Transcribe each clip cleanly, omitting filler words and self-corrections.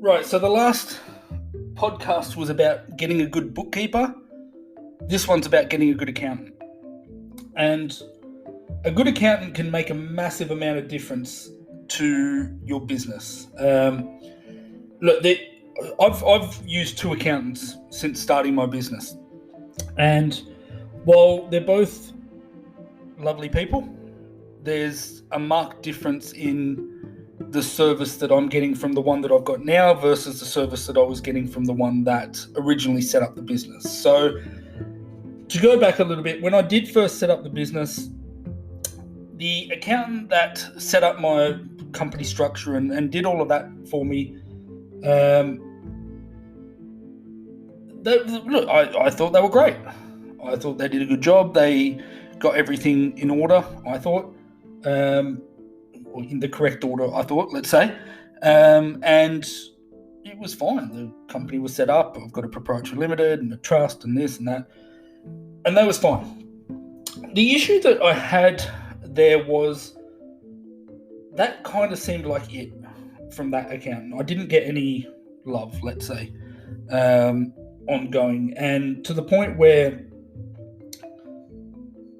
Right, so the last podcast was about getting a good bookkeeper. This one's about getting a good accountant. And a good accountant can make a massive amount of difference to your business. I've used two accountants since starting my business. And while they're both lovely people, there's a marked difference in the service that I'm getting from the one that I've got now versus the service that I was getting from the one that originally set up the business. So to go back a little bit, when I did first set up the business, the accountant that set up my company structure and did all of that for me, I thought they were great. I thought they did a good job. They got everything in order, I thought. Or in the correct order, I thought, let's say. And it was fine. The company was set up. I've got a proprietary limited and a trust and this and that. And that was fine. The issue that I had there was that kind of seemed like it from that accountant. I didn't get any love, let's say, ongoing. And to the point where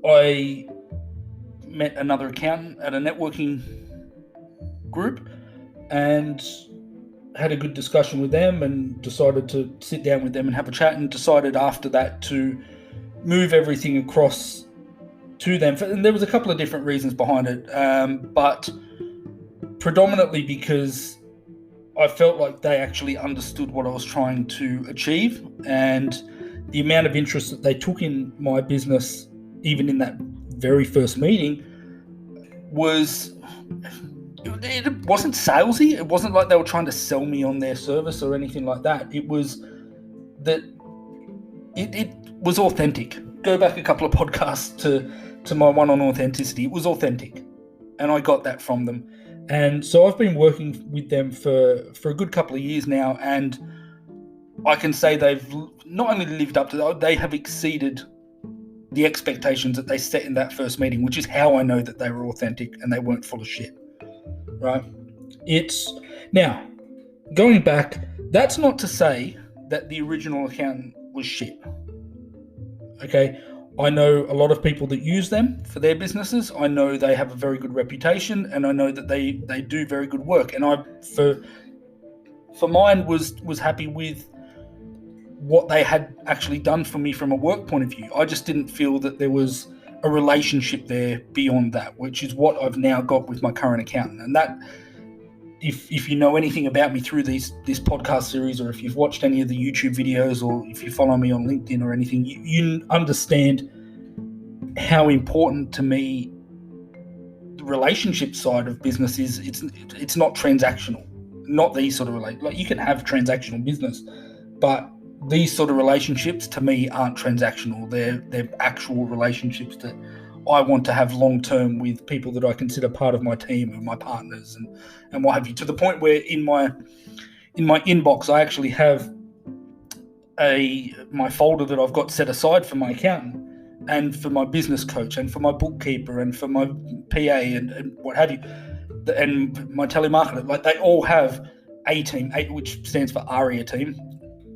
I met another accountant at a networking group and had a good discussion with them and decided to sit down with them and have a chat, and decided after that to move everything across to them. And there was a couple of different reasons behind it, but predominantly because I felt like they actually understood what I was trying to achieve, and the amount of interest that they took in my business, even in that very first meeting, it wasn't salesy. It wasn't like they were trying to sell me on their service or anything like that. It was that it was authentic. Go back a couple of podcasts to my one on authenticity. It was authentic, and I got that from them. And so I've been working with them for a good couple of years now, and I can say they've not only lived up to that, they have exceeded the expectations that they set in that first meeting, which is how I know that they were authentic and they weren't full of shit, right? Now, going back, that's not to say that the original accountant was shit, okay? I know a lot of people that use them for their businesses. I know they have a very good reputation, and I know that they do very good work. And I, for mine, was happy with what they had actually done for me from a work point of view. I just didn't feel that there was a relationship there beyond that, which is what I've now got with my current accountant. And that, if you know anything about me through this podcast series, or if you've watched any of the YouTube videos, or if you follow me on LinkedIn or anything, you understand how important to me the relationship side of business is. It's not transactional. Not these sort of like you can have transactional business, but these sort of relationships to me aren't transactional. They're actual relationships that I want to have long term with people that I consider part of my team and my partners and what have you. To the point where in my inbox I actually have my folder that I've got set aside for my accountant and for my business coach and for my bookkeeper and for my PA and what have you, and my telemarketer. Like, they all have a team, which stands for Aria team,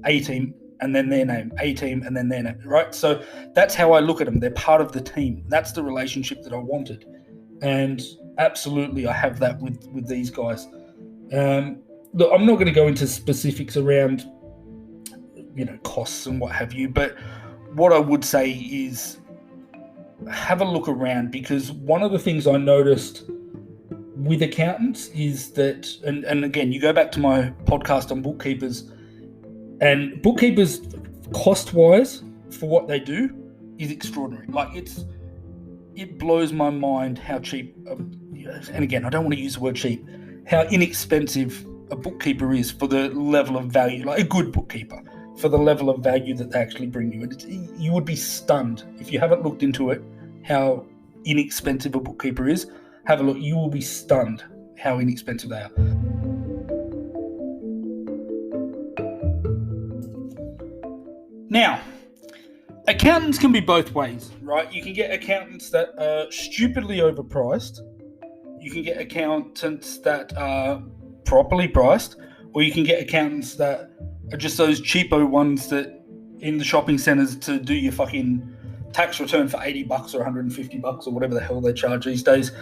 a team, and then their name, a team, and then their name, right? So that's how I look at them. They're part of the team. That's the relationship that I wanted. And absolutely, I have that with these guys. Look, I'm not going to go into specifics around, costs and what have you, but what I would say is have a look around, because one of the things I noticed with accountants is that, and again, you go back to my podcast on bookkeepers, and bookkeepers, cost-wise, for what they do, is extraordinary. Like, it blows my mind how cheap, and again, I don't want to use the word cheap, how inexpensive a bookkeeper is for the level of value, like a good bookkeeper, for the level of value that they actually bring you. And you would be stunned if you haven't looked into it, how inexpensive a bookkeeper is. Have a look. You will be stunned how inexpensive they are. Now, accountants can be both ways, right? You can get accountants that are stupidly overpriced. You can get accountants that are properly priced, or you can get accountants that are just those cheapo ones that in the shopping centres to do your fucking tax return for $80 or $150 or whatever the hell they charge these days.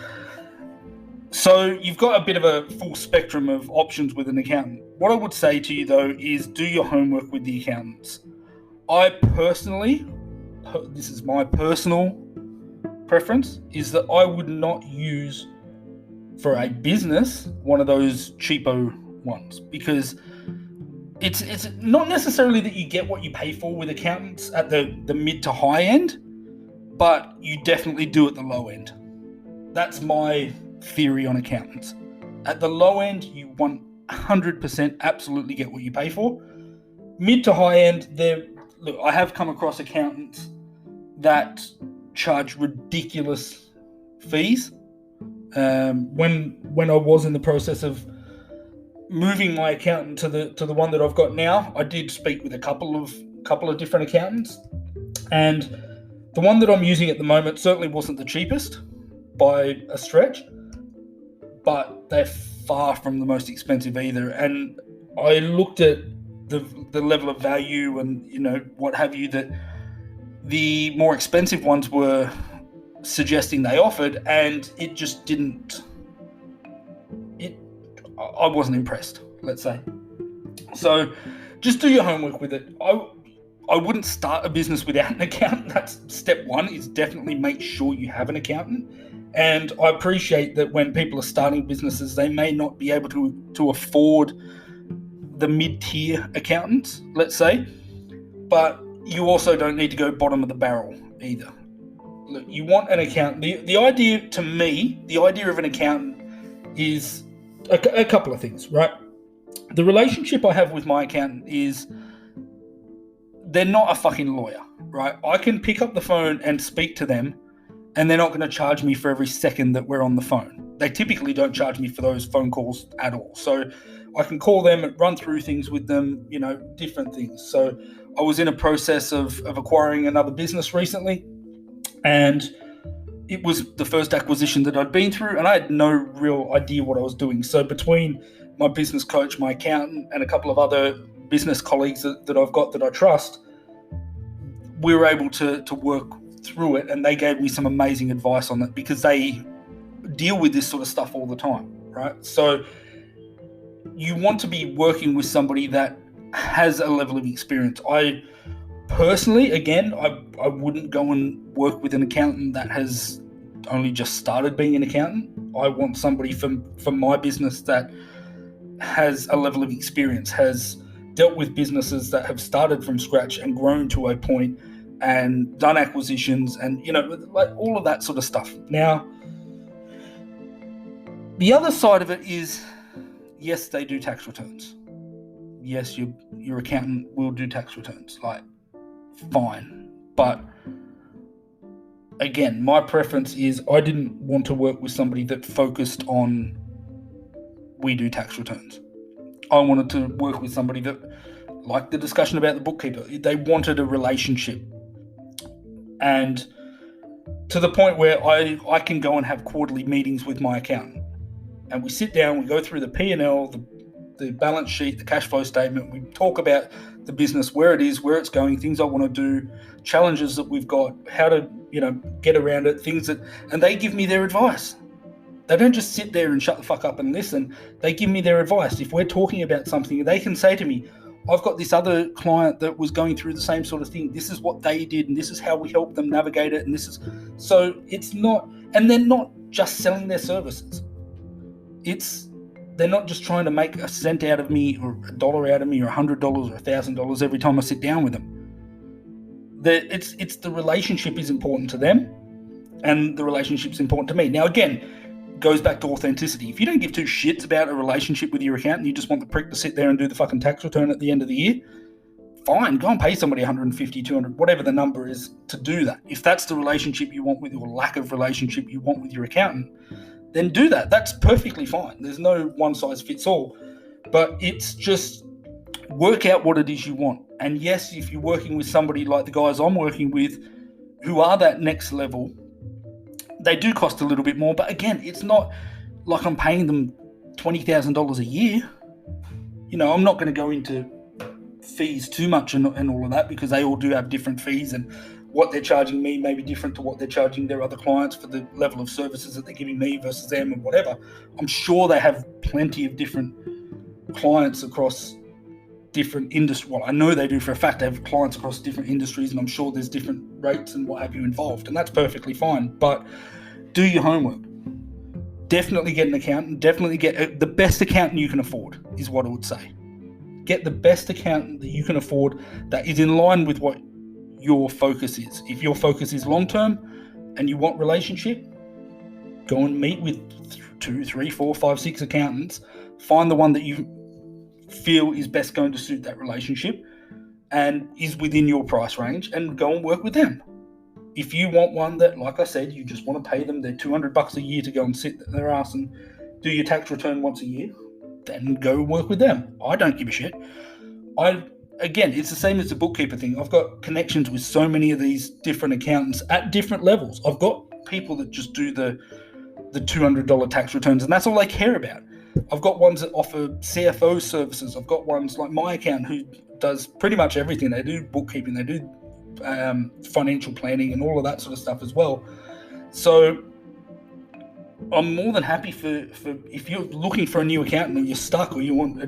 So you've got a bit of a full spectrum of options with an accountant. What I would say to you, though, is do your homework with the accountants. I personally, this is my personal preference, is that I would not use for a business one of those cheapo ones, because it's not necessarily that you get what you pay for with accountants at the mid to high end, but you definitely do at the low end. That's my theory on accountants. At the low end, you 100% absolutely get what you pay for. Mid to high end, look, I have come across accountants that charge ridiculous fees. When I was in the process of moving my accountant to the one that I've got now, I did speak with a couple of different accountants, and the one that I'm using at the moment certainly wasn't the cheapest by a stretch, but they're far from the most expensive either. And I looked at the level of value and what have you that the more expensive ones were suggesting they offered, and it just didn't. I wasn't impressed, let's say. So just do your homework with it. I wouldn't start a business without an accountant. That's step one, is definitely make sure you have an accountant. And I appreciate that when people are starting businesses, they may not be able to afford the mid-tier accountants, let's say, but you also don't need to go bottom of the barrel either. Look, you want an accountant. The idea, to me, the idea of an accountant is a couple of things, right? The relationship I have with my accountant is they're not a fucking lawyer, right? I can pick up the phone and speak to them, and they're not going to charge me for every second that we're on the phone. They typically don't charge me for those phone calls at all. So I can call them and run through things with them, different things. So I was in a process of acquiring another business recently, and it was the first acquisition that I'd been through, and I had no real idea what I was doing. So between my business coach, my accountant, and a couple of other business colleagues that I've got that I trust, we were able to work through it, and they gave me some amazing advice on it because they deal with this sort of stuff all the time, right? So you want to be working with somebody that has a level of experience. I personally, again, I wouldn't go and work with an accountant that has only just started being an accountant. I want somebody from my business that has a level of experience, has dealt with businesses that have started from scratch and grown to a point and done acquisitions and, like all of that sort of stuff. Now, the other side of it is, yes, they do tax returns. Yes, your accountant will do tax returns. Like, fine. But again, my preference is I didn't want to work with somebody that focused on we do tax returns. I wanted to work with somebody that, like the discussion about the bookkeeper, they wanted a relationship. And to the point where I can go and have quarterly meetings with my accountant. And we sit down, we go through the P&L, the balance sheet, the cash flow statement. We talk about the business, where it is, where it's going, things I want to do, challenges that we've got, how to, get around it, and they give me their advice. They don't just sit there and shut the fuck up and listen. They give me their advice. If we're talking about something, they can say to me, I've got this other client that was going through the same sort of thing. This is what they did, and this is how we helped them navigate it. And so it's not, and they're not just selling their services. They're not just trying to make a cent out of me or $1 out of me or $100 or $1,000 every time I sit down with them. It's the relationship is important to them, and the relationship's important to me. Now, again, goes back to authenticity. If you don't give two shits about a relationship with your accountant, you just want the prick to sit there and do the fucking tax return at the end of the year, fine, go and pay somebody $150, $200, whatever the number is to do that. If that's the relationship you want with, or lack of relationship you want with your accountant, then do that. That's perfectly fine. There's no one size fits all, but it's just work out what it is you want. And yes, if you're working with somebody like the guys I'm working with who are that next level, they do cost a little bit more, but again, it's not like I'm paying them $20,000 a year. I'm not going to go into fees too much and all of that, because they all do have different fees, and what they're charging me may be different to what they're charging their other clients for the level of services that they're giving me versus them and whatever. I'm sure they have plenty of different clients across different industries. Well, I know they do for a fact. They have clients across different industries, and I'm sure there's different rates and what have you involved, and that's perfectly fine. But do your homework. Definitely get an accountant. Definitely get the best accountant you can afford, is what I would say. Get the best accountant that you can afford that is in line with what your focus is. If your focus is long-term and you want relationship, go and meet with 2, 3, 4, 5, 6 accountants. Find the one that you feel is best going to suit that relationship and is within your price range, and go and work with them. If you want one that, like I said, you just want to pay them their $200 a year to go and sit their ass and do your tax return once a year, then go work with them. I don't give a shit. Again, it's the same as the bookkeeper thing. I've got connections with so many of these different accountants at different levels. I've got people that just do the $200 tax returns, and that's all they care about. I've got ones that offer CFO services. I've got ones like my account who does pretty much everything. They do bookkeeping, they do financial planning and all of that sort of stuff as well. So I'm more than happy for if you're looking for a new accountant, or you're stuck, or you want,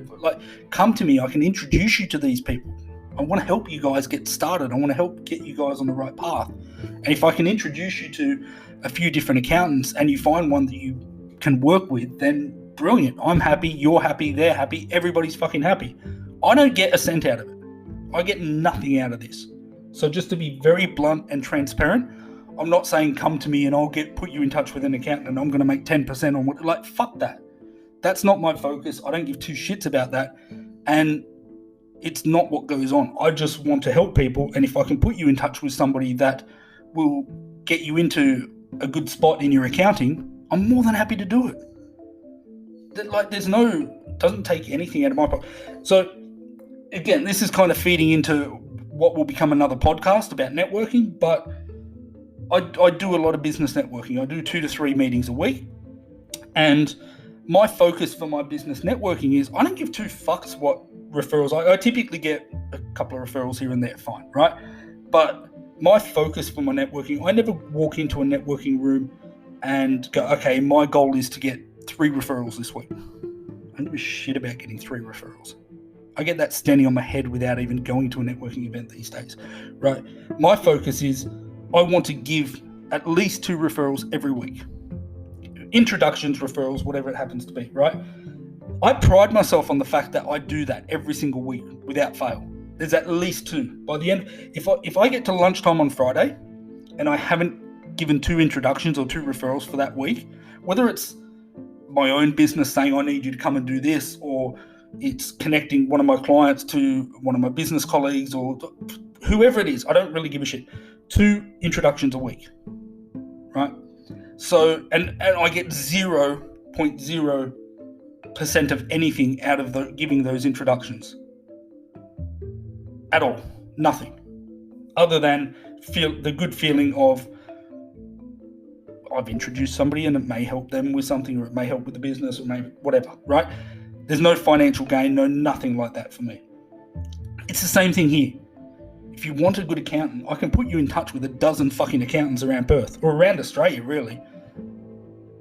come to me. I can introduce you to these people. I want to help you guys get started. I want to help get you guys on the right path. And if I can introduce you to a few different accountants and you find one that you can work with, then brilliant. I'm happy, you're happy, they're happy, everybody's fucking happy. I don't get a cent out of it. I get nothing out of this. So just to be very blunt and transparent, I'm not saying come to me and I'll put you in touch with an accountant and I'm going to make 10% on what, fuck that. That's not my focus. I don't give two shits about that. And it's not what goes on. I just want to help people. And if I can put you in touch with somebody that will get you into a good spot in your accounting, I'm more than happy to do it. Doesn't take anything out of my pocket. So again, this is kind of feeding into what will become another podcast about networking, but I do a lot of business networking. I do 2 to 3 meetings a week. And my focus for my business networking is I don't give two fucks what referrals. I typically get a couple of referrals here and there, fine, right? But my focus for my networking, I never walk into a networking room and go, okay, my goal is to get 3 referrals this week. I don't give a shit about getting 3 referrals. I get that standing on my head without even going to a networking event these days, right? My focus is I want to give at least 2 referrals every week. Introductions, referrals, whatever it happens to be, right? I pride myself on the fact that I do that every single week without fail. There's at least 2. By the end, if I get to lunchtime on Friday and I haven't given 2 introductions or 2 referrals for that week, whether it's my own business saying I need you to come and do this, or it's connecting one of my clients to one of my business colleagues or whoever it is, I don't really give a shit. 2 introductions a week, right? So, and I get 0.0% of anything out of giving those introductions. At all. Nothing. Other than the good feeling of I've introduced somebody and it may help them with something, or it may help with the business, or maybe whatever, right? There's no financial gain, nothing like that for me. It's the same thing here. If you want a good accountant, I can put you in touch with a dozen fucking accountants around Perth, or around Australia, really.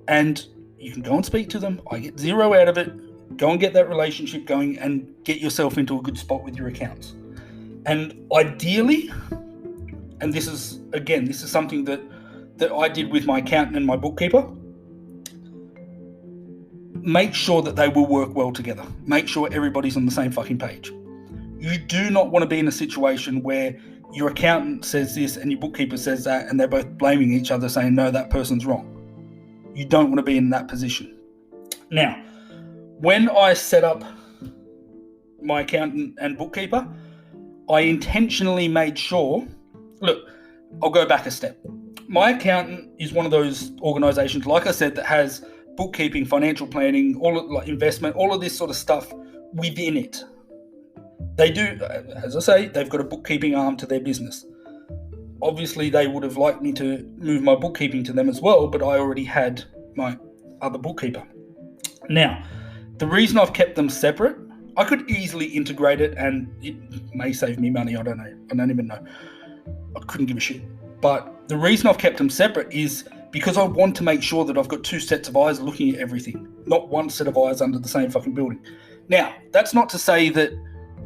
And you can go and speak to them. I get 0 out of it. Go and get that relationship going and get yourself into a good spot with your accounts. And ideally, and this is something that I did with my accountant and my bookkeeper, make sure that they will work well together. Make sure everybody's on the same fucking page. You do not want to be in a situation where your accountant says this and your bookkeeper says that and they're both blaming each other, saying, no, that person's wrong. You don't want to be in that position. Now, when I set up my accountant and bookkeeper, I intentionally made sure, look, I'll go back a step. My accountant is one of those organizations, like I said, that has bookkeeping, financial planning, investment, all of this sort of stuff within it. They do, as I say, they've got a bookkeeping arm to their business. Obviously, they would have liked me to move my bookkeeping to them as well, but I already had my other bookkeeper. Now, the reason I've kept them separate, I could easily integrate it, and it may save me money. I don't know. I don't even know. I couldn't give a shit. But the reason I've kept them separate is because I want to make sure that I've got two sets of eyes looking at everything, not one set of eyes under the same fucking building. Now, that's not to say that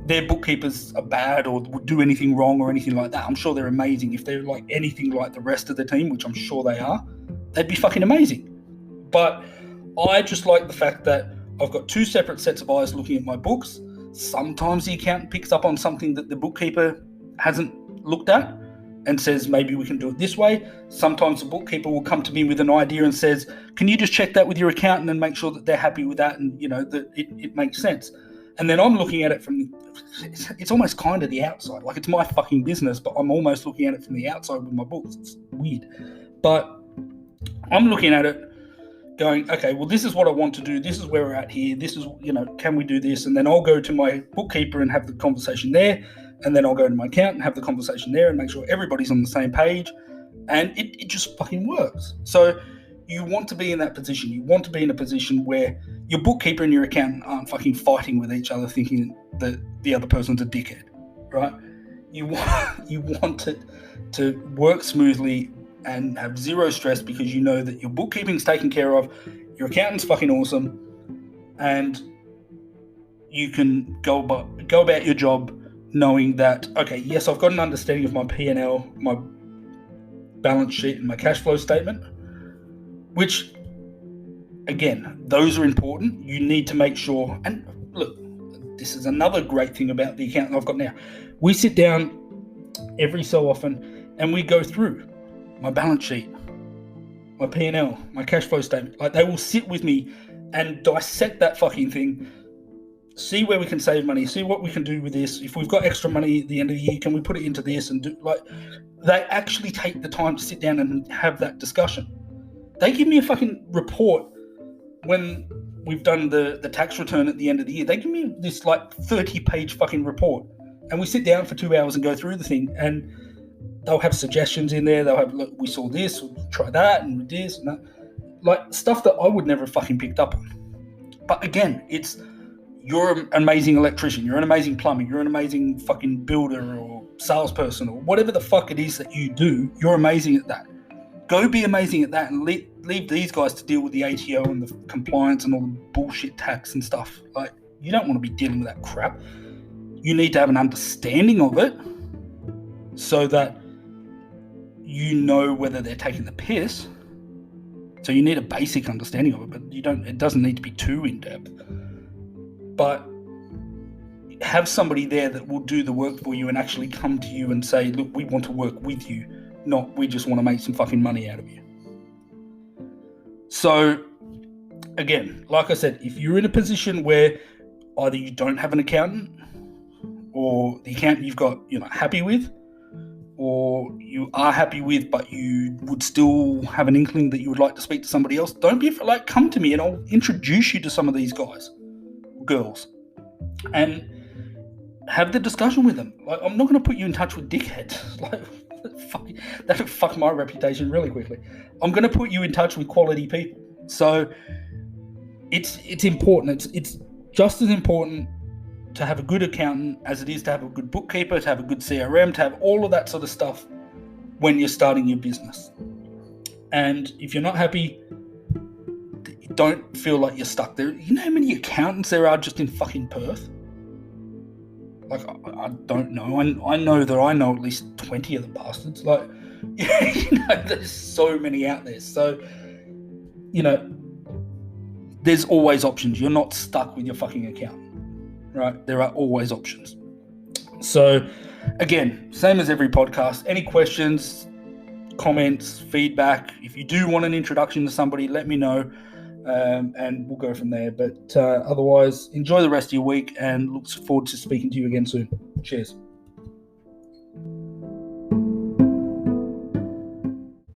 their bookkeepers are bad or would do anything wrong or anything like that. I'm sure they're amazing. If they're like anything like the rest of the team, which I'm sure they are, they'd be fucking amazing. But I just like the fact that I've got two separate sets of eyes looking at my books. Sometimes the accountant picks up on something that the bookkeeper hasn't looked at and says, maybe we can do it this way. Sometimes the bookkeeper will come to me with an idea and says, can you just check that with your accountant and make sure that they're happy with that and, that it makes sense. And then I'm looking at it from, it's almost kind of the outside. Like, it's my fucking business, but I'm almost looking at it from the outside with my books. It's weird. But I'm looking at it going, okay, well, this is what I want to do. This is where we're at here. This is, can we do this? And then I'll go to my bookkeeper and have the conversation there. And then I'll go to my accountant and have the conversation there and make sure everybody's on the same page. And it just fucking works. So you want to be in that position. You want to be in a position where your bookkeeper and your accountant aren't fucking fighting with each other thinking that the other person's a dickhead, right? You want it to work smoothly and have zero stress because you know that your bookkeeping's taken care of, your accountant's fucking awesome, and you can go about your job knowing that, okay, yes, I've got an understanding of my P&L, my balance sheet, and my cash flow statement, which, again, those are important. You need to make sure, and look, this is another great thing about the accountant I've got now. We sit down every so often and we go through my balance sheet, my P&L, my cash flow statement. Like, they will sit with me and dissect that fucking thing, see where we can save money, see what we can do with this. If we've got extra money at the end of the year, can we put it into this? And do, like, they actually take the time to sit down and have that discussion. They give me a fucking report when we've done the tax return at the end of the year. They give me this like 30-page fucking report, and we sit down for 2 hours and go through the thing, and they'll have suggestions in there. They'll have, look, we saw this, we'll try that, and this and that. Like, stuff that I would never have fucking picked up on. But again, you're an amazing electrician, you're an amazing plumber, you're an amazing fucking builder or salesperson or whatever the fuck it is that you do, you're amazing at that. Go be amazing at that and leave these guys to deal with the ATO and the compliance and all the bullshit tax and stuff. Like, you don't want to be dealing with that crap. You need to have an understanding of it so that you know whether they're taking the piss. So you need a basic understanding of it, but it doesn't need to be too in-depth. But have somebody there that will do the work for you and actually come to you and say, look, we want to work with you, not we just want to make some fucking money out of you. So, again, like I said, if you're in a position where either you don't have an accountant or the accountant you've got, you're not happy with, or you are happy with, but you would still have an inkling that you would like to speak to somebody else, don't be afraid, like, come to me and I'll introduce you to some of these guys, girls, and have the discussion with them. Like, I'm not going to put you in touch with dickheads. Like, that'll fuck my reputation really quickly. I'm going to put you in touch with quality people. So it's important. It's just as important to have a good accountant as it is to have a good bookkeeper, to have a good CRM, to have all of that sort of stuff when you're starting your business. And if you're not happy, don't feel like you're stuck there. You know how many accountants there are just in fucking Perth? Like, I don't know. I know that I know at least 20 of the bastards. Like, there's so many out there. So, there's always options. You're not stuck with your fucking accountant, right? There are always options. So, again, same as every podcast. Any questions, comments, feedback? If you do want an introduction to somebody, let me know. And we'll go from there. But otherwise, enjoy the rest of your week and look forward to speaking to you again soon. Cheers.